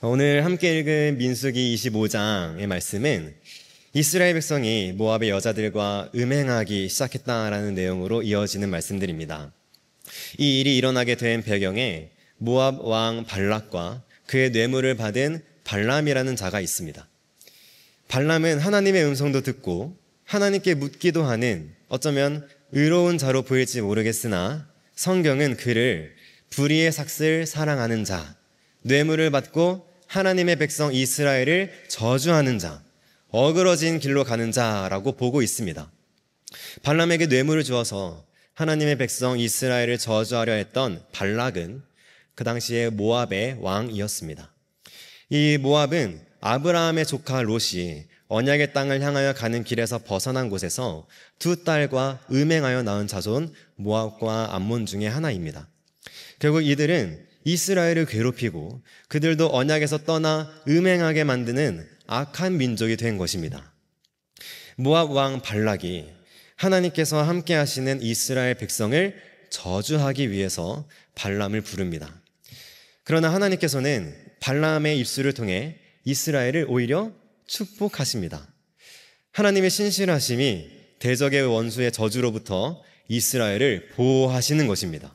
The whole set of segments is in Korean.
오늘 함께 읽은 민수기 25장의 말씀은 이스라엘 백성이 모압의 여자들과 음행하기 시작했다라는 내용으로 이어지는 말씀들입니다. 이 일이 일어나게 된 배경에 모압 왕 발락과 그의 뇌물을 받은 발람이라는 자가 있습니다. 발람은 하나님의 음성도 듣고 하나님께 묻기도 하는 어쩌면 의로운 자로 보일지 모르겠으나 성경은 그를 불의의 삭슬 사랑하는 자, 뇌물을 받고 하나님의 백성 이스라엘을 저주하는 자, 어그러진 길로 가는 자라고 보고 있습니다. 발람에게 뇌물을 주어서 하나님의 백성 이스라엘을 저주하려 했던 발락은 그 당시에 모압의 왕이었습니다. 이 모압은 아브라함의 조카 롯이 언약의 땅을 향하여 가는 길에서 벗어난 곳에서 두 딸과 음행하여 낳은 자손 모압과 암몬 중에 하나입니다. 결국 이들은 이스라엘을 괴롭히고 그들도 언약에서 떠나 음행하게 만드는 악한 민족이 된 것입니다. 모압 왕 발락이 하나님께서 함께 하시는 이스라엘 백성을 저주하기 위해서 발람을 부릅니다. 그러나 하나님께서는 발람의 입술을 통해 이스라엘을 오히려 축복하십니다. 하나님의 신실하심이 대적의 원수의 저주로부터 이스라엘을 보호하시는 것입니다.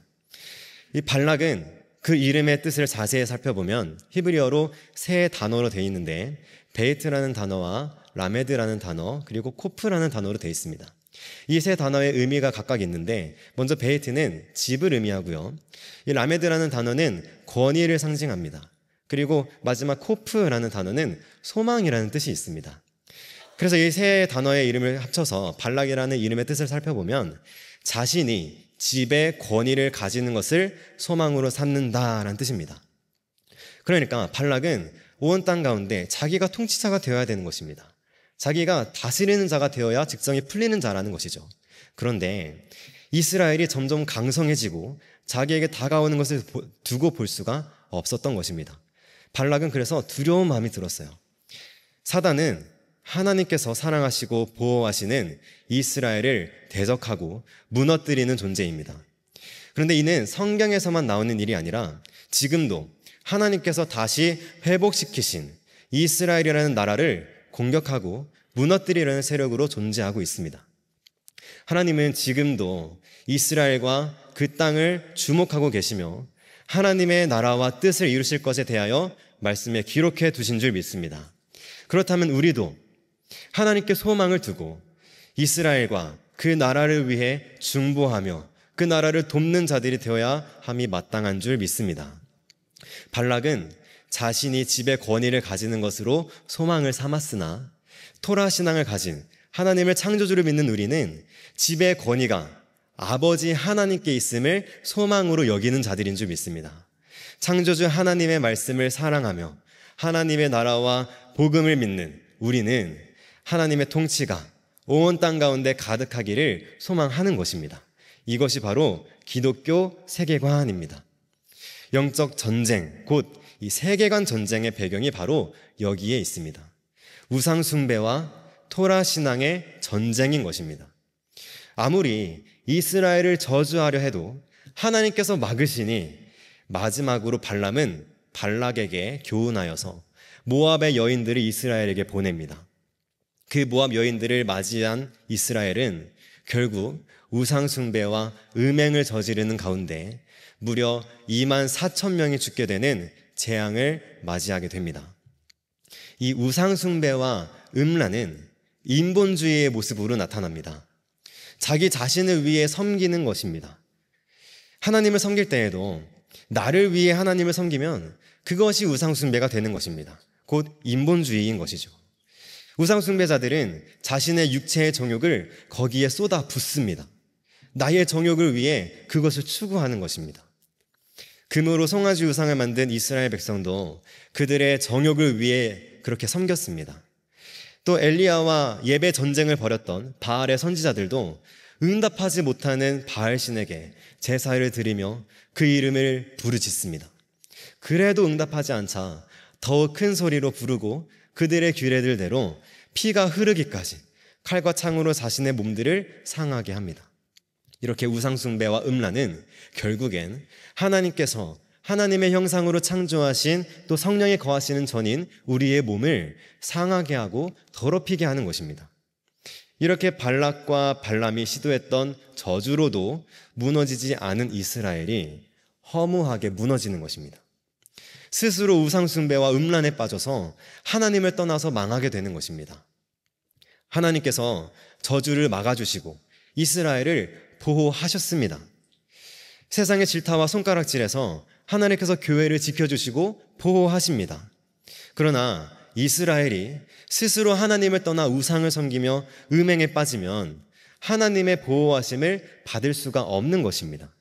이 발락은 그 이름의 뜻을 자세히 살펴보면 히브리어로 세 단어로 되어 있는데 베이트라는 단어와 라메드라는 단어 그리고 코프라는 단어로 되어 있습니다. 이 세 단어의 의미가 각각 있는데 먼저 베이트는 집을 의미하고요. 이 라메드라는 단어는 권위를 상징합니다. 그리고 마지막 코프라는 단어는 소망이라는 뜻이 있습니다. 그래서 이 세 단어의 이름을 합쳐서 발락이라는 이름의 뜻을 살펴보면 자신이 집의 권위를 가지는 것을 소망으로 삼는다라는 뜻입니다. 그러니까 발락은 온 땅 가운데 자기가 통치자가 되어야 되는 것입니다. 자기가 다스리는 자가 되어야 직성이 풀리는 자라는 것이죠. 그런데 이스라엘이 점점 강성해지고 자기에게 다가오는 것을 두고 볼 수가 없었던 것입니다. 발락은 그래서 두려운 마음이 들었어요. 사단은 하나님께서 사랑하시고 보호하시는 이스라엘을 대적하고 무너뜨리는 존재입니다. 그런데 이는 성경에서만 나오는 일이 아니라 지금도 하나님께서 다시 회복시키신 이스라엘이라는 나라를 공격하고 무너뜨리려는 세력으로 존재하고 있습니다. 하나님은 지금도 이스라엘과 그 땅을 주목하고 계시며 하나님의 나라와 뜻을 이루실 것에 대하여 말씀에 기록해 두신 줄 믿습니다. 그렇다면 우리도 하나님께 소망을 두고 이스라엘과 그 나라를 위해 중보하며 그 나라를 돕는 자들이 되어야 함이 마땅한 줄 믿습니다. 발락은 자신이 집의 권위를 가지는 것으로 소망을 삼았으나 토라 신앙을 가진 하나님을 창조주를 믿는 우리는 집의 권위가 아버지 하나님께 있음을 소망으로 여기는 자들인 줄 믿습니다. 창조주 하나님의 말씀을 사랑하며 하나님의 나라와 복음을 믿는 우리는 하나님의 통치가 온 땅 가운데 가득하기를 소망하는 것입니다. 이것이 바로 기독교 세계관입니다. 영적 전쟁, 곧 이 세계관 전쟁의 배경이 바로 여기에 있습니다. 우상 숭배와 토라 신앙의 전쟁인 것입니다. 아무리 이스라엘을 저주하려 해도 하나님께서 막으시니 마지막으로 발람은 발락에게 교훈하여서 모압의 여인들을 이스라엘에게 보냅니다. 그 모압 여인들을 맞이한 이스라엘은 결국 우상 숭배와 음행을 저지르는 가운데 무려 24,000명이 죽게 되는 재앙을 맞이하게 됩니다. 이 우상 숭배와 음란은 인본주의의 모습으로 나타납니다. 자기 자신을 위해 섬기는 것입니다. 하나님을 섬길 때에도 나를 위해 하나님을 섬기면 그것이 우상 숭배가 되는 것입니다. 곧 인본주의인 것이죠. 우상 숭배자들은 자신의 육체의 정욕을 거기에 쏟아 붓습니다. 나의 정욕을 위해 그것을 추구하는 것입니다. 금으로 송아지 우상을 만든 이스라엘 백성도 그들의 정욕을 위해 그렇게 섬겼습니다. 또 엘리야와 예배 전쟁을 벌였던 바알의 선지자들도 응답하지 못하는 바알신에게 제사를 드리며 그 이름을 부르짖습니다. 그래도 응답하지 않자 더욱 큰 소리로 부르고 그들의 규례들대로 피가 흐르기까지 칼과 창으로 자신의 몸들을 상하게 합니다. 이렇게 우상숭배와 음란은 결국엔 하나님께서 하나님의 형상으로 창조하신 또 성령이 거하시는 전인 우리의 몸을 상하게 하고 더럽히게 하는 것입니다. 이렇게 발락과 발람이 시도했던 저주로도 무너지지 않은 이스라엘이 허무하게 무너지는 것입니다. 스스로 우상숭배와 음란에 빠져서 하나님을 떠나서 망하게 되는 것입니다. 하나님께서 저주를 막아주시고 이스라엘을 보호하셨습니다. 세상의 질타와 손가락질에서 하나님께서 교회를 지켜주시고 보호하십니다. 그러나 이스라엘이 스스로 하나님을 떠나 우상을 섬기며 음행에 빠지면 하나님의 보호하심을 받을 수가 없는 것입니다.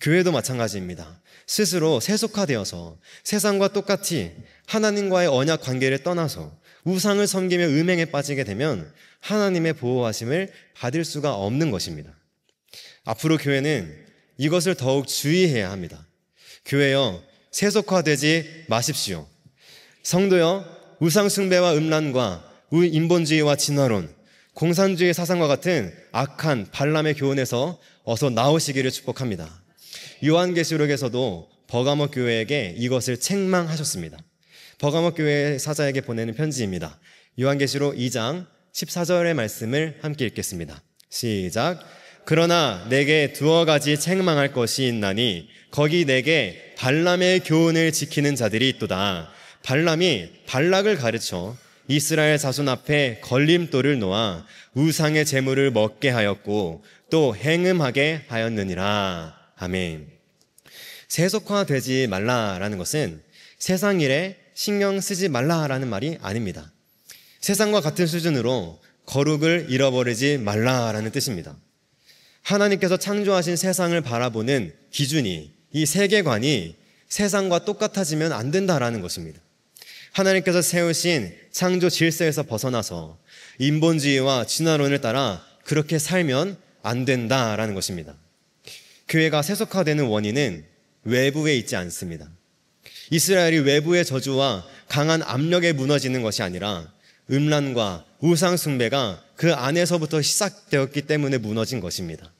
교회도 마찬가지입니다. 스스로 세속화되어서 세상과 똑같이 하나님과의 언약 관계를 떠나서 우상을 섬기며 음행에 빠지게 되면 하나님의 보호하심을 받을 수가 없는 것입니다. 앞으로 교회는 이것을 더욱 주의해야 합니다. 교회여, 세속화되지 마십시오. 성도여, 우상숭배와 음란과 인본주의와 진화론, 공산주의 사상과 같은 악한 발람의 교훈에서 어서 나오시기를 축복합니다. 요한계시록에서도 버가모 교회에게 이것을 책망하셨습니다. 버가모 교회 사자에게 보내는 편지입니다. 요한계시록 2장 14절의 말씀을 함께 읽겠습니다. 시작. 그러나 내게 두어 가지 책망할 것이 있나니 거기 내게 발람의 교훈을 지키는 자들이 있도다. 발람이 발락을 가르쳐 이스라엘 자손 앞에 걸림돌을 놓아 우상의 제물을 먹게 하였고 또 행음하게 하였느니라. 아멘. 세속화되지 말라라는 것은 세상 일에 신경 쓰지 말라라는 말이 아닙니다. 세상과 같은 수준으로 거룩을 잃어버리지 말라라는 뜻입니다. 하나님께서 창조하신 세상을 바라보는 기준이, 이 세계관이 세상과 똑같아지면 안 된다라는 것입니다. 하나님께서 세우신 창조 질서에서 벗어나서 인본주의와 진화론을 따라 그렇게 살면 안 된다라는 것입니다. 교회가 세속화되는 원인은 외부에 있지 않습니다. 이스라엘이 외부의 저주와 강한 압력에 무너지는 것이 아니라 음란과 우상숭배가 그 안에서부터 시작되었기 때문에 무너진 것입니다.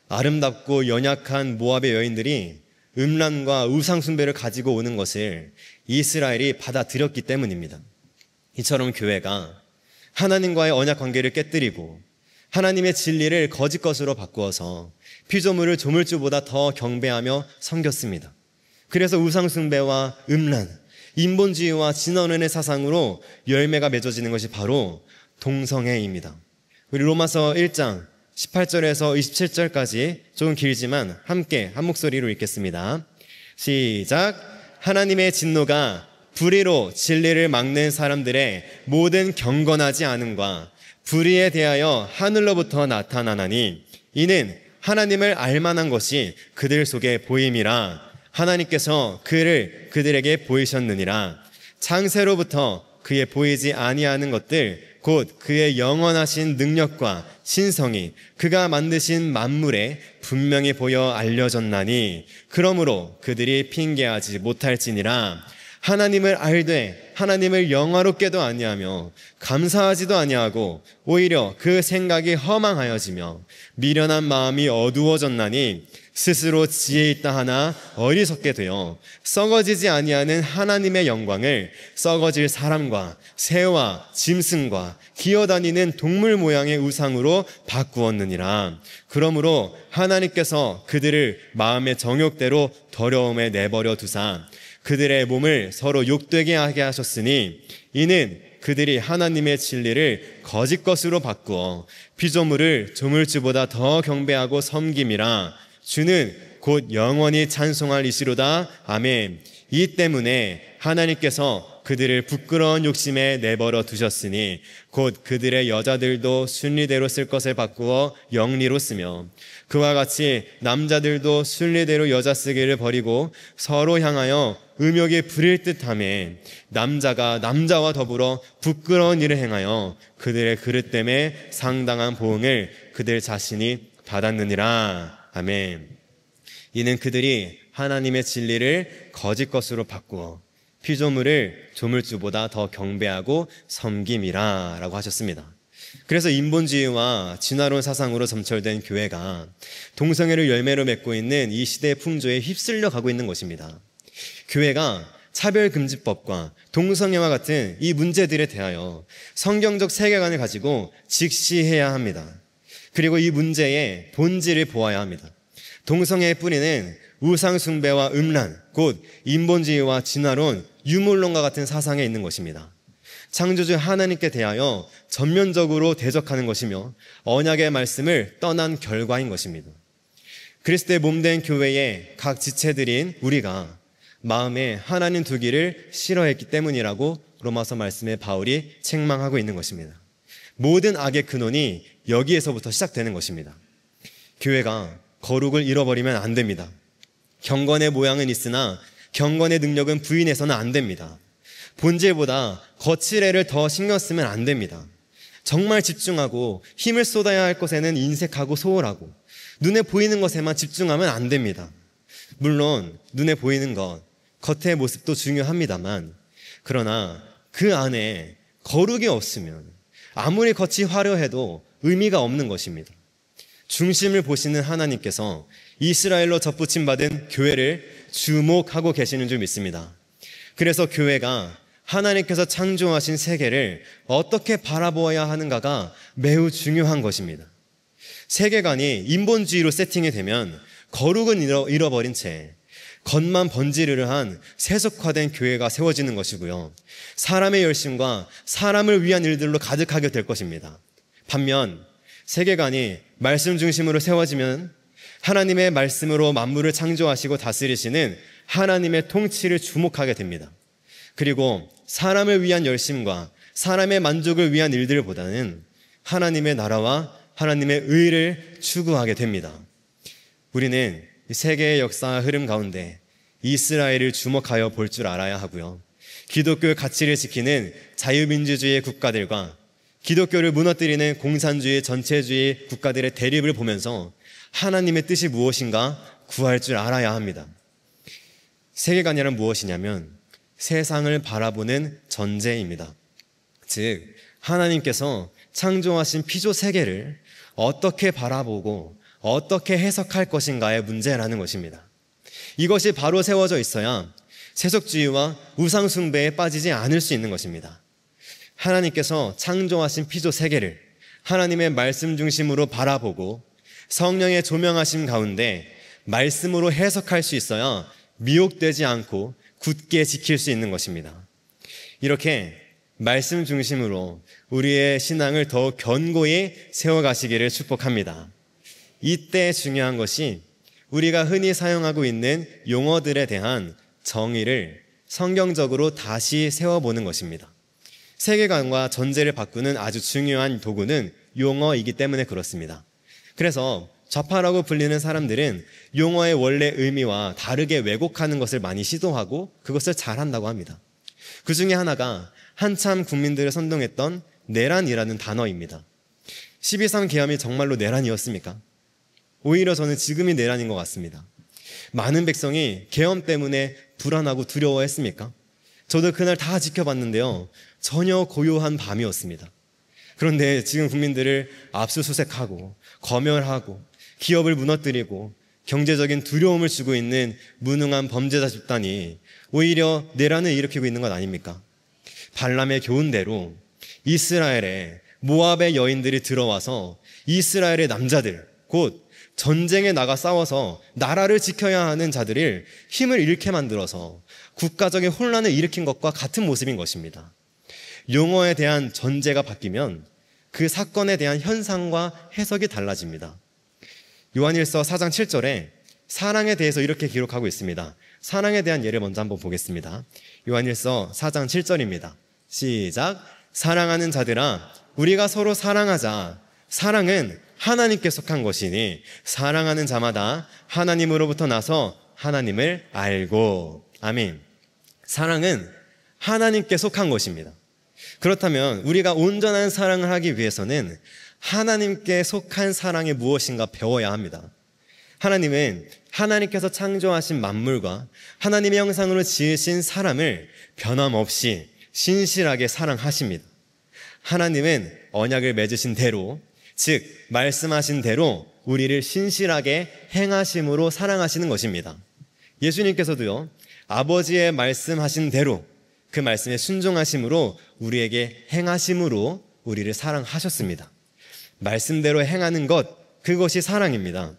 아름답고 연약한 모압의 여인들이 음란과 우상숭배를 가지고 오는 것을 이스라엘이 받아들였기 때문입니다. 이처럼 교회가 하나님과의 언약 관계를 깨뜨리고 하나님의 진리를 거짓 것으로 바꾸어서 피조물을 조물주보다 더 경배하며 섬겼습니다. 그래서 우상숭배와 음란, 인본주의와 진화론의 사상으로 열매가 맺어지는 것이 바로 동성애입니다. 우리 로마서 1장 18절에서 27절까지 조금 길지만 함께 한 목소리로 읽겠습니다. 시작. 하나님의 진노가 불의로 진리를 막는 사람들의 모든 경건하지 않음과 불의에 대하여 하늘로부터 나타나나니 이는 하나님을 알만한 것이 그들 속에 보임이라. 하나님께서 그를 그들에게 보이셨느니라. 창세로부터 그의 보이지 아니하는 것들 곧 그의 영원하신 능력과 신성이 그가 만드신 만물에 분명히 보여 알려졌나니 그러므로 그들이 핑계하지 못할지니라. 하나님을 알되 하나님을 영화롭게도 아니하며 감사하지도 아니하고 오히려 그 생각이 허망하여지며 미련한 마음이 어두워졌나니 스스로 지혜 있다 하나 어리석게 되어 썩어지지 아니하는 하나님의 영광을 썩어질 사람과 새와 짐승과 기어다니는 동물 모양의 우상으로 바꾸었느니라. 그러므로 하나님께서 그들을 마음의 정욕대로 더러움에 내버려 두사 그들의 몸을 서로 욕되게 하게 하셨으니 이는 그들이 하나님의 진리를 거짓 것으로 바꾸어 피조물을 조물주보다 더 경배하고 섬김이라. 주는 곧 영원히 찬송할 이시로다. 아멘. 이 때문에 하나님께서 그들을 부끄러운 욕심에 내버려 두셨으니 곧 그들의 여자들도 순리대로 쓸 것을 바꾸어 영리로 쓰며 그와 같이 남자들도 순리대로 여자 쓰기를 버리고 서로 향하여 음욕이 부릴 듯하며 남자가 남자와 더불어 부끄러운 일을 행하여 그들의 그릇 때문에 상당한 보응을 그들 자신이 받았느니라. 아멘. 이는 그들이 하나님의 진리를 거짓 것으로 바꾸어 피조물을 조물주보다 더 경배하고 섬김이라 라고 하셨습니다. 그래서 인본주의와 진화론 사상으로 점철된 교회가 동성애를 열매로 맺고 있는 이 시대의 풍조에 휩쓸려 가고 있는 것입니다. 교회가 차별금지법과 동성애와 같은 이 문제들에 대하여 성경적 세계관을 가지고 직시해야 합니다. 그리고 이 문제의 본질을 보아야 합니다. 동성애의 뿌리는 우상숭배와 음란, 곧 인본주의와 진화론, 유물론과 같은 사상에 있는 것입니다. 창조주 하나님께 대하여 전면적으로 대적하는 것이며 언약의 말씀을 떠난 결과인 것입니다. 그리스도의 몸된 교회의 각 지체들인 우리가 마음에 하나님 두기를 싫어했기 때문이라고 로마서 말씀에 바울이 책망하고 있는 것입니다. 모든 악의 근원이 여기에서부터 시작되는 것입니다. 교회가 거룩을 잃어버리면 안 됩니다. 경건의 모양은 있으나 경건의 능력은 부인해서는 안 됩니다. 본질보다 거칠애를 더 신경 쓰면 안 됩니다. 정말 집중하고 힘을 쏟아야 할 것에는 인색하고 소홀하고 눈에 보이는 것에만 집중하면 안 됩니다. 물론 눈에 보이는 것, 겉의 모습도 중요합니다만 그러나 그 안에 거룩이 없으면 아무리 겉이 화려해도 의미가 없는 것입니다. 중심을 보시는 하나님께서 이스라엘로 접붙임 받은 교회를 주목하고 계시는 줄 믿습니다. 그래서 교회가 하나님께서 창조하신 세계를 어떻게 바라보아야 하는가가 매우 중요한 것입니다. 세계관이 인본주의로 세팅이 되면 거룩은 잃어버린 채 겉만 번지르르한 세속화된 교회가 세워지는 것이고요. 사람의 열심과 사람을 위한 일들로 가득하게 될 것입니다. 반면 세계관이 말씀 중심으로 세워지면 하나님의 말씀으로 만물을 창조하시고 다스리시는 하나님의 통치를 주목하게 됩니다. 그리고 사람을 위한 열심과 사람의 만족을 위한 일들보다는 하나님의 나라와 하나님의 의를 추구하게 됩니다. 우리는 세계의 역사와 흐름 가운데 이스라엘을 주목하여 볼 줄 알아야 하고요. 기독교의 가치를 지키는 자유민주주의 국가들과 기독교를 무너뜨리는 공산주의, 전체주의 국가들의 대립을 보면서 하나님의 뜻이 무엇인가 구할 줄 알아야 합니다. 세계관이란 무엇이냐면 세상을 바라보는 전제입니다. 즉 하나님께서 창조하신 피조 세계를 어떻게 바라보고 어떻게 해석할 것인가의 문제라는 것입니다. 이것이 바로 세워져 있어야 세속주의와 우상숭배에 빠지지 않을 수 있는 것입니다. 하나님께서 창조하신 피조 세계를 하나님의 말씀 중심으로 바라보고 성령의 조명하심 가운데 말씀으로 해석할 수 있어야 미혹되지 않고 굳게 지킬 수 있는 것입니다. 이렇게 말씀 중심으로 우리의 신앙을 더 견고히 세워가시기를 축복합니다. 이때 중요한 것이 우리가 흔히 사용하고 있는 용어들에 대한 정의를 성경적으로 다시 세워보는 것입니다. 세계관과 전제를 바꾸는 아주 중요한 도구는 용어이기 때문에 그렇습니다. 그래서 좌파라고 불리는 사람들은 용어의 원래 의미와 다르게 왜곡하는 것을 많이 시도하고 그것을 잘한다고 합니다. 그 중에 하나가 한참 국민들을 선동했던 내란이라는 단어입니다. 12.3 계엄이 정말로 내란이었습니까? 오히려 저는 지금이 내란인 것 같습니다. 많은 백성이 계엄 때문에 불안하고 두려워했습니까? 저도 그날 다 지켜봤는데요. 전혀 고요한 밤이었습니다. 그런데 지금 국민들을 압수수색하고 검열하고 기업을 무너뜨리고 경제적인 두려움을 주고 있는 무능한 범죄자 집단이 오히려 내란을 일으키고 있는 것 아닙니까? 발람의 교훈대로 이스라엘에 모압의 여인들이 들어와서 이스라엘의 남자들, 곧 전쟁에 나가 싸워서 나라를 지켜야 하는 자들을 힘을 잃게 만들어서 국가적인 혼란을 일으킨 것과 같은 모습인 것입니다. 용어에 대한 전제가 바뀌면 그 사건에 대한 현상과 해석이 달라집니다. 요한일서 4장 7절에 사랑에 대해서 이렇게 기록하고 있습니다. 사랑에 대한 예를 먼저 한번 보겠습니다. 요한일서 4장 7절입니다. 시작. 사랑하는 자들아 우리가 서로 사랑하자. 사랑은 하나님께 속한 것이니 사랑하는 자마다 하나님으로부터 나서 하나님을 알고. 아멘. 사랑은 하나님께 속한 것입니다. 그렇다면 우리가 온전한 사랑을 하기 위해서는 하나님께 속한 사랑이 무엇인가 배워야 합니다. 하나님은 하나님께서 창조하신 만물과 하나님의 형상으로 지으신 사람을 변함없이 신실하게 사랑하십니다. 하나님은 언약을 맺으신 대로, 즉 말씀하신 대로 우리를 신실하게 행하심으로 사랑하시는 것입니다. 예수님께서도요, 아버지의 말씀하신 대로 그 말씀에 순종하심으로 우리에게 행하심으로 우리를 사랑하셨습니다. 말씀대로 행하는 것, 그것이 사랑입니다.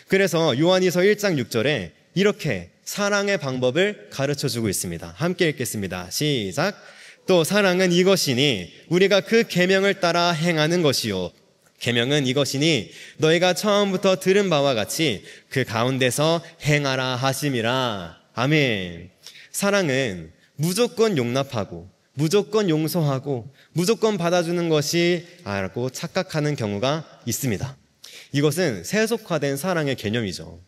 그래서 요한일서 1장 6절에 이렇게 사랑의 방법을 가르쳐주고 있습니다. 함께 읽겠습니다. 시작. 또 사랑은 이것이니 우리가 그 계명을 따라 행하는 것이요, 계명은 이것이니 너희가 처음부터 들은 바와 같이 그 가운데서 행하라 하심이라. 아멘. 사랑은 무조건 용납하고 무조건 용서하고 무조건 받아주는 것이라고 착각하는 경우가 있습니다. 이것은 세속화된 사랑의 개념이죠.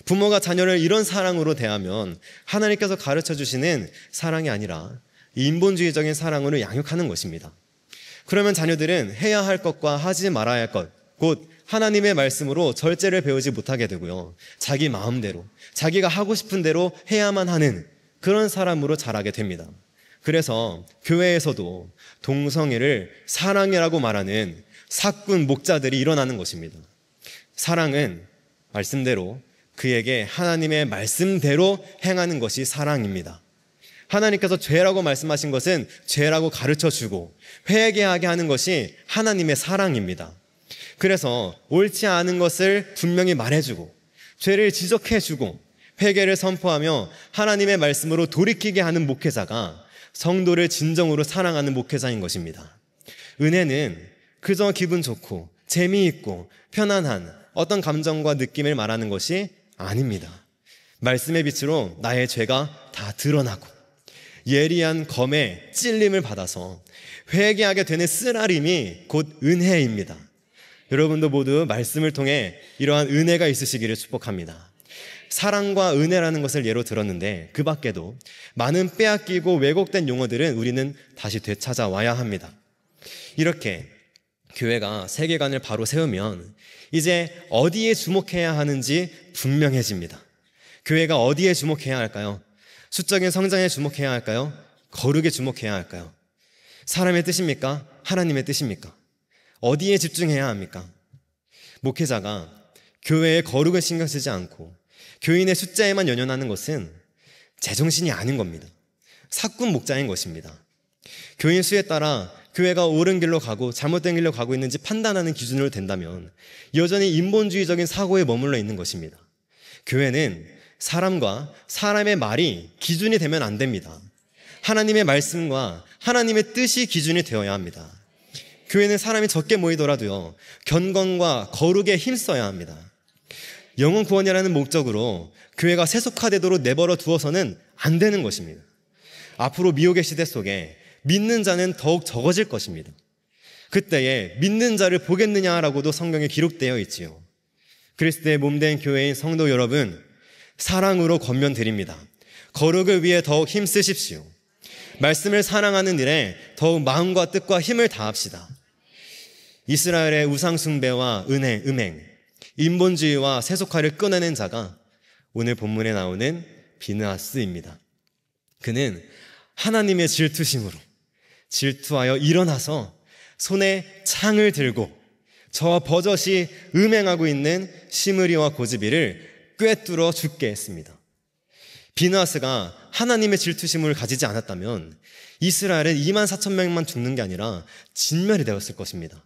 부모가 자녀를 이런 사랑으로 대하면 하나님께서 가르쳐 주시는 사랑이 아니라 인본주의적인 사랑으로 양육하는 것입니다. 그러면 자녀들은 해야 할 것과 하지 말아야 할 것, 곧 하나님의 말씀으로 절제를 배우지 못하게 되고요, 자기 마음대로 자기가 하고 싶은 대로 해야만 하는 그런 사람으로 자라게 됩니다. 그래서 교회에서도 동성애를 사랑이라고 말하는 사꾼 목자들이 일어나는 것입니다. 사랑은 말씀대로 그에게 하나님의 말씀대로 행하는 것이 사랑입니다. 하나님께서 죄라고 말씀하신 것은 죄라고 가르쳐주고 회개하게 하는 것이 하나님의 사랑입니다. 그래서 옳지 않은 것을 분명히 말해주고 죄를 지적해주고 회개를 선포하며 하나님의 말씀으로 돌이키게 하는 목회자가 성도를 진정으로 사랑하는 목회자인 것입니다. 은혜는 그저 기분 좋고 재미있고 편안한 어떤 감정과 느낌을 말하는 것이 아닙니다. 말씀의 빛으로 나의 죄가 다 드러나고 예리한 검에 찔림을 받아서 회개하게 되는 쓰라림이 곧 은혜입니다. 여러분도 모두 말씀을 통해 이러한 은혜가 있으시기를 축복합니다. 사랑과 은혜라는 것을 예로 들었는데 그 밖에도 많은 빼앗기고 왜곡된 용어들은 우리는 다시 되찾아와야 합니다. 이렇게 교회가 세계관을 바로 세우면 이제 어디에 주목해야 하는지 분명해집니다. 교회가 어디에 주목해야 할까요? 수적인 성장에 주목해야 할까요? 거룩에 주목해야 할까요? 사람의 뜻입니까? 하나님의 뜻입니까? 어디에 집중해야 합니까? 목회자가 교회의 거룩을 신경 쓰지 않고 교인의 숫자에만 연연하는 것은 제정신이 아닌 겁니다. 사꾼 목자인 것입니다. 교인 수에 따라 교회가 옳은 길로 가고 잘못된 길로 가고 있는지 판단하는 기준으로 된다면 여전히 인본주의적인 사고에 머물러 있는 것입니다. 교회는 사람과 사람의 말이 기준이 되면 안 됩니다. 하나님의 말씀과 하나님의 뜻이 기준이 되어야 합니다. 교회는 사람이 적게 모이더라도요, 경건과 거룩에 힘써야 합니다. 영혼 구원이라는 목적으로 교회가 세속화되도록 내버려 두어서는 안 되는 것입니다. 앞으로 미혹의 시대 속에 믿는 자는 더욱 적어질 것입니다. 그때에 믿는 자를 보겠느냐라고도 성경에 기록되어 있지요. 그리스도의 몸된 교회인 성도 여러분, 사랑으로 권면드립니다. 거룩을 위해 더욱 힘쓰십시오. 말씀을 사랑하는 일에 더욱 마음과 뜻과 힘을 다합시다. 이스라엘의 우상숭배와 음행, 인본주의와 세속화를 끊어낸 자가 오늘 본문에 나오는 비느하스입니다. 그는 하나님의 질투하여 일어나서 손에 창을 들고 저와 버젓이 음행하고 있는 시므리와 고즈비를 꿰뚫어 죽게 했습니다. 비느하스가 하나님의 질투심을 가지지 않았다면 이스라엘은 24,000명만 죽는 게 아니라 진멸이 되었을 것입니다.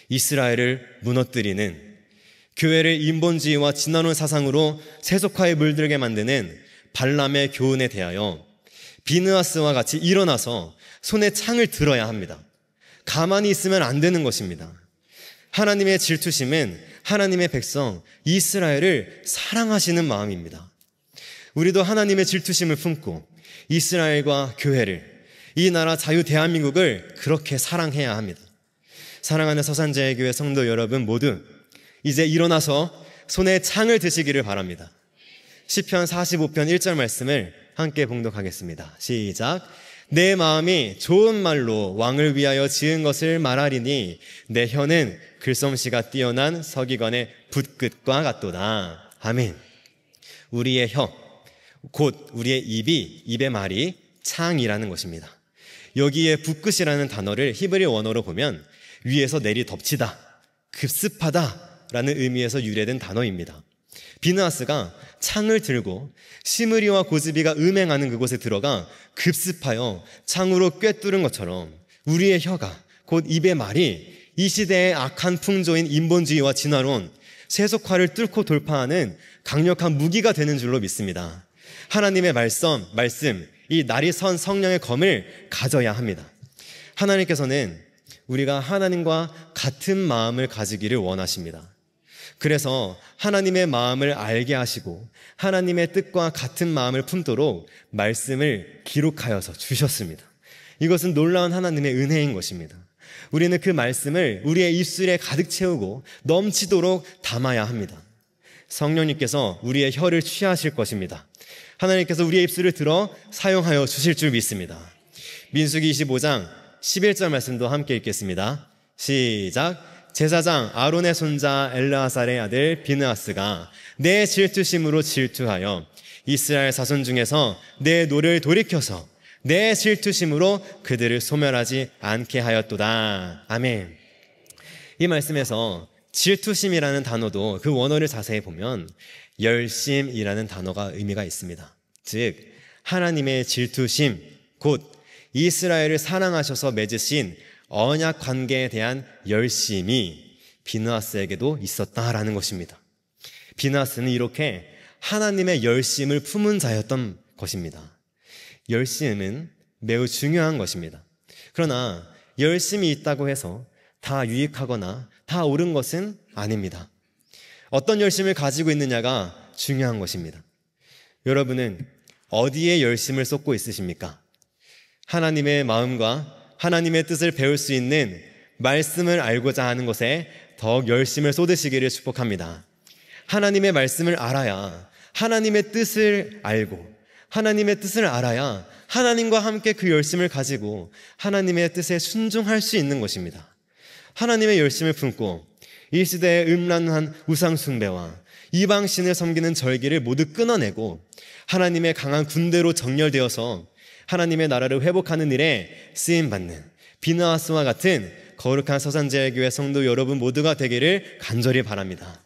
이스라엘을 무너뜨리는, 교회를 인본주의와 지나놓은 사상으로 세속화에 물들게 만드는 발람의 교훈에 대하여 비느하스와 같이 일어나서 손에 창을 들어야 합니다. 가만히 있으면 안 되는 것입니다. 하나님의 질투심은 하나님의 백성 이스라엘을 사랑하시는 마음입니다. 우리도 하나님의 질투심을 품고 이스라엘과 교회를, 이 나라 자유 대한민국을 그렇게 사랑해야 합니다. 사랑하는 서산제일교회 성도 여러분 모두 이제 일어나서 손에 창을 드시기를 바랍니다. 시편 45편 1절 말씀을 함께 봉독하겠습니다. 시작. 내 마음이 좋은 말로 왕을 위하여 지은 것을 말하리니 내 혀는 글솜씨가 뛰어난 서기관의 붓끝과 같도다. 아멘. 우리의 혀, 곧 우리의 입의 말이 창이라는 것입니다. 여기에 붓끝이라는 단어를 히브리 원어로 보면 위에서 내리 덮치다, 급습하다 라는 의미에서 유래된 단어입니다. 비느하스가 창을 들고 시므리와 고즈비가 음행하는 그곳에 들어가 급습하여 창으로 꿰뚫은 것처럼 우리의 혀가, 곧 입의 말이 이 시대의 악한 풍조인 인본주의와 진화론, 세속화를 뚫고 돌파하는 강력한 무기가 되는 줄로 믿습니다. 하나님의 말씀, 이 날이 선 성령의 검을 가져야 합니다. 하나님께서는 우리가 하나님과 같은 마음을 가지기를 원하십니다. 그래서 하나님의 마음을 알게 하시고 하나님의 뜻과 같은 마음을 품도록 말씀을 기록하여서 주셨습니다. 이것은 놀라운 하나님의 은혜인 것입니다. 우리는 그 말씀을 우리의 입술에 가득 채우고 넘치도록 담아야 합니다. 성령님께서 우리의 혀를 취하실 것입니다. 하나님께서 우리의 입술을 들어 사용하여 주실 줄 믿습니다. 민수기 25장 11절 말씀도 함께 읽겠습니다. 시작. 제사장 아론의 손자 엘르아살의 아들 비느하스가 내 질투심으로 질투하여 이스라엘 자손 중에서 내 노를 돌이켜서 내 질투심으로 그들을 소멸하지 않게 하였도다. 아멘. 이 말씀에서 질투심이라는 단어도 그 원어를 자세히 보면 열심이라는 단어가 의미가 있습니다. 즉 하나님의 질투심, 곧 이스라엘을 사랑하셔서 맺으신 언약 관계에 대한 열심이 비느하스에게도 있었다라는 것입니다. 비느하스는 이렇게 하나님의 열심을 품은 자였던 것입니다. 열심은 매우 중요한 것입니다. 그러나 열심이 있다고 해서 다 유익하거나 다 옳은 것은 아닙니다. 어떤 열심을 가지고 있느냐가 중요한 것입니다. 여러분은 어디에 열심을 쏟고 있으십니까? 하나님의 마음과 하나님의 뜻을 배울 수 있는 말씀을 알고자 하는 것에 더욱 열심을 쏟으시기를 축복합니다. 하나님의 말씀을 알아야 하나님의 뜻을 알고 하나님의 뜻을 알아야 하나님과 함께 그 열심을 가지고 하나님의 뜻에 순종할 수 있는 것입니다. 하나님의 열심을 품고 이 시대의 음란한 우상숭배와 이방신을 섬기는 절기를 모두 끊어내고 하나님의 강한 군대로 정렬되어서 하나님의 나라를 회복하는 일에 쓰임받는 비느하스와 같은 거룩한 서산제일교회 성도 여러분 모두가 되기를 간절히 바랍니다.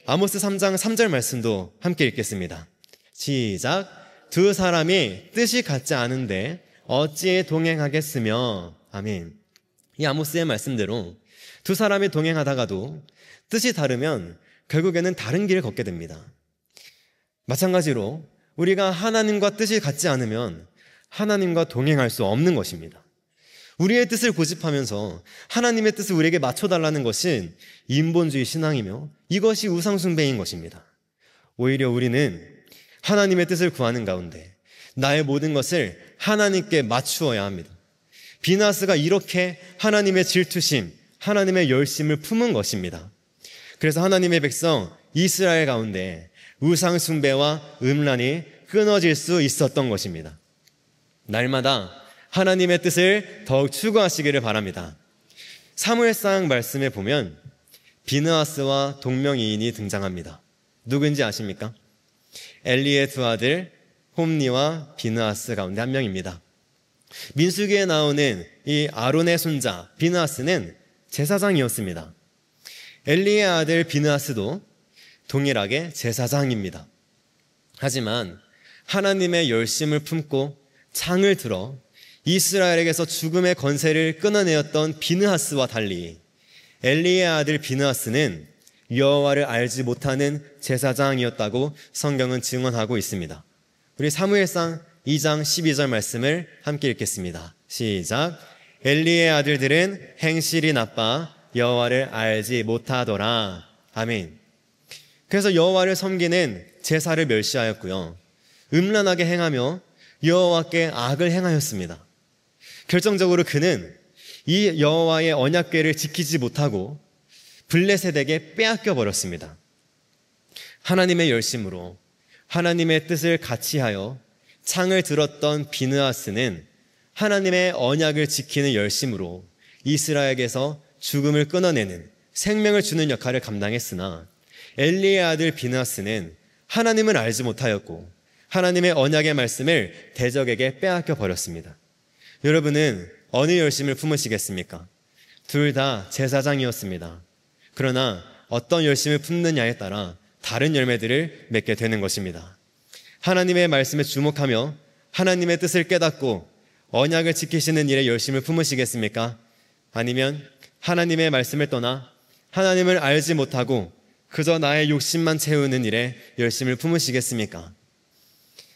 아모스 3장 3절 말씀도 함께 읽겠습니다. 시작. 두 사람이 뜻이 같지 않은데 어찌 동행하겠으며. 아멘. 이 아모스의 말씀대로 두 사람이 동행하다가도 뜻이 다르면 결국에는 다른 길을 걷게 됩니다. 마찬가지로 우리가 하나님과 뜻이 같지 않으면 하나님과 동행할 수 없는 것입니다. 우리의 뜻을 고집하면서 하나님의 뜻을 우리에게 맞춰달라는 것은 인본주의 신앙이며 이것이 우상숭배인 것입니다. 오히려 우리는 하나님의 뜻을 구하는 가운데 나의 모든 것을 하나님께 맞추어야 합니다. 비느하스가 이렇게 하나님의 질투심, 하나님의 열심을 품은 것입니다. 그래서 하나님의 백성 이스라엘 가운데 우상숭배와 음란이 끊어질 수 있었던 것입니다. 날마다 하나님의 뜻을 더욱 추구하시기를 바랍니다. 사무엘상 말씀에 보면 비느하스와 동명이인이 등장합니다. 누군지 아십니까? 엘리의 두 아들 홈니와 비느하스 가운데 한 명입니다. 민수기에 나오는 이 아론의 손자 비느하스는 제사장이었습니다. 엘리의 아들 비느하스도 동일하게 제사장입니다. 하지만 하나님의 열심을 품고 창을 들어 이스라엘에게서 죽음의 권세를 끊어내었던 비느하스와 달리 엘리의 아들 비느하스는 여호와를 알지 못하는 제사장이었다고 성경은 증언하고 있습니다. 우리 사무엘상 2장 12절 말씀을 함께 읽겠습니다. 시작. 엘리의 아들들은 행실이 나빠 여호와를 알지 못하더라. 아멘. 그래서 여호와를 섬기는 제사를 멸시하였고요, 음란하게 행하며 여호와께 악을 행하였습니다. 결정적으로 그는 이 여호와의 언약궤를 지키지 못하고 블레셋에게 빼앗겨 버렸습니다. 하나님의 열심으로 하나님의 뜻을 같이하여 창을 들었던 비느하스는 하나님의 언약을 지키는 열심으로 이스라엘에게서 죽음을 끊어내는 생명을 주는 역할을 감당했으나 엘리의 아들 비느하스는 하나님을 알지 못하였고 하나님의 언약의 말씀을 대적에게 빼앗겨 버렸습니다. 여러분은 어느 열심을 품으시겠습니까? 둘 다 제사장이었습니다. 그러나 어떤 열심을 품느냐에 따라 다른 열매들을 맺게 되는 것입니다. 하나님의 말씀에 주목하며 하나님의 뜻을 깨닫고 언약을 지키시는 일에 열심을 품으시겠습니까? 아니면 하나님의 말씀을 떠나 하나님을 알지 못하고 그저 나의 욕심만 채우는 일에 열심을 품으시겠습니까?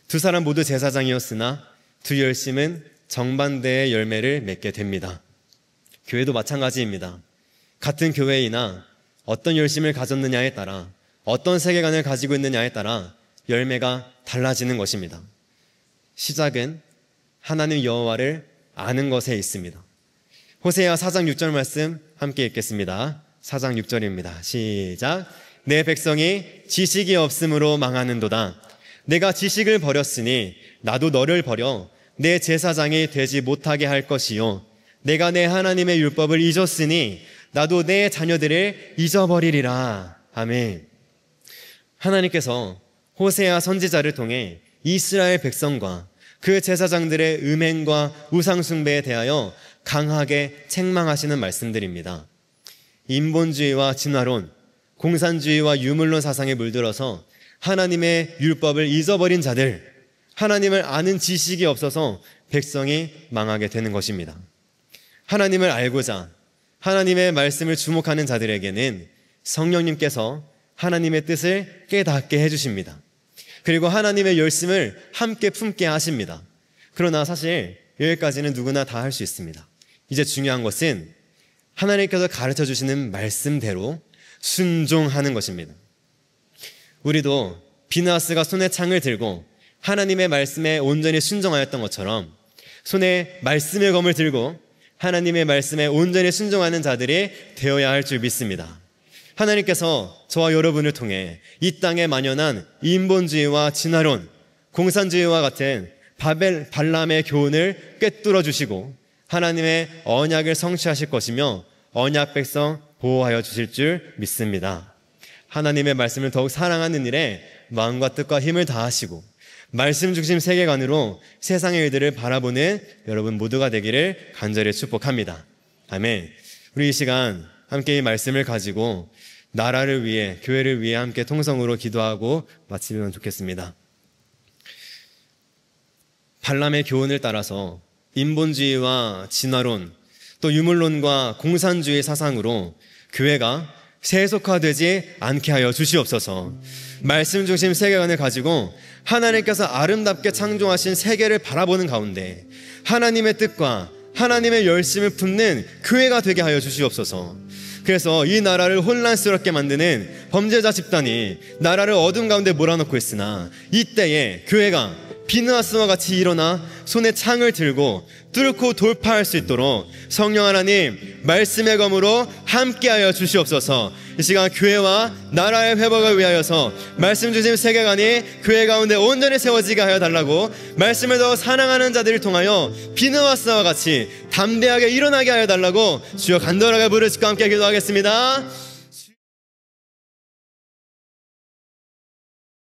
두 사람 모두 제사장이었으나 두 열심은 정반대의 열매를 맺게 됩니다. 교회도 마찬가지입니다. 같은 교회이나 어떤 열심을 가졌느냐에 따라, 어떤 세계관을 가지고 있느냐에 따라 열매가 달라지는 것입니다. 시작은 하나님 여호와를 아는 것에 있습니다. 호세아 4장 6절 말씀 함께 읽겠습니다. 4장 6절입니다. 시작. 내 백성이 지식이 없음으로 망하는도다. 내가 지식을 버렸으니 나도 너를 버려 내 제사장이 되지 못하게 할 것이요, 내가 내 하나님의 율법을 잊었으니 나도 내 자녀들을 잊어버리리라. 아멘. 하나님께서 호세아 선지자를 통해 이스라엘 백성과 그 제사장들의 음행과 우상숭배에 대하여 강하게 책망하시는 말씀들입니다. 인본주의와 진화론, 공산주의와 유물론 사상에 물들어서 하나님의 율법을 잊어버린 자들, 하나님을 아는 지식이 없어서 백성이 망하게 되는 것입니다. 하나님을 알고자 하나님의 말씀을 주목하는 자들에게는 성령님께서 하나님의 뜻을 깨닫게 해주십니다. 그리고 하나님의 열심을 함께 품게 하십니다. 그러나 사실 여기까지는 누구나 다 할 수 있습니다. 이제 중요한 것은 하나님께서 가르쳐 주시는 말씀대로 순종하는 것입니다. 우리도 비느하스가 손에 창을 들고 하나님의 말씀에 온전히 순종하였던 것처럼 손에 말씀의 검을 들고 하나님의 말씀에 온전히 순종하는 자들이 되어야 할 줄 믿습니다. 하나님께서 저와 여러분을 통해 이 땅에 만연한 인본주의와 진화론, 공산주의와 같은 발람의 교훈을 꿰뚫어 주시고 하나님의 언약을 성취하실 것이며 언약 백성 보호하여 주실 줄 믿습니다. 하나님의 말씀을 더욱 사랑하는 일에 마음과 뜻과 힘을 다하시고 말씀 중심 세계관으로 세상의 일들을 바라보는 여러분 모두가 되기를 간절히 축복합니다. 아멘. 우리 이 시간 함께 이 말씀을 가지고 나라를 위해, 교회를 위해 함께 통성으로 기도하고 마치면 좋겠습니다. 발람의 교훈을 따라서 인본주의와 진화론, 또 유물론과 공산주의 사상으로 교회가 세속화되지 않게 하여 주시옵소서. 말씀 중심 세계관을 가지고 하나님께서 아름답게 창조하신 세계를 바라보는 가운데 하나님의 뜻과 하나님의 열심을 품는 교회가 되게 하여 주시옵소서. 그래서 이 나라를 혼란스럽게 만드는 범죄자 집단이 나라를 어둠 가운데 몰아넣고 있으나 이때에 교회가 비느하스와 같이 일어나 손에 창을 들고 뚫고 돌파할 수 있도록 성령 하나님 말씀의 검으로 함께하여 주시옵소서. 이 시간 교회와 나라의 회복을 위하여서 말씀 주신 세계관이 교회 가운데 온전히 세워지게 하여 달라고, 말씀을 더 사랑하는 자들을 통하여 비느하스와 같이 담대하게 일어나게 하여 달라고 주여 간절하게 부르짖고 함께 기도하겠습니다.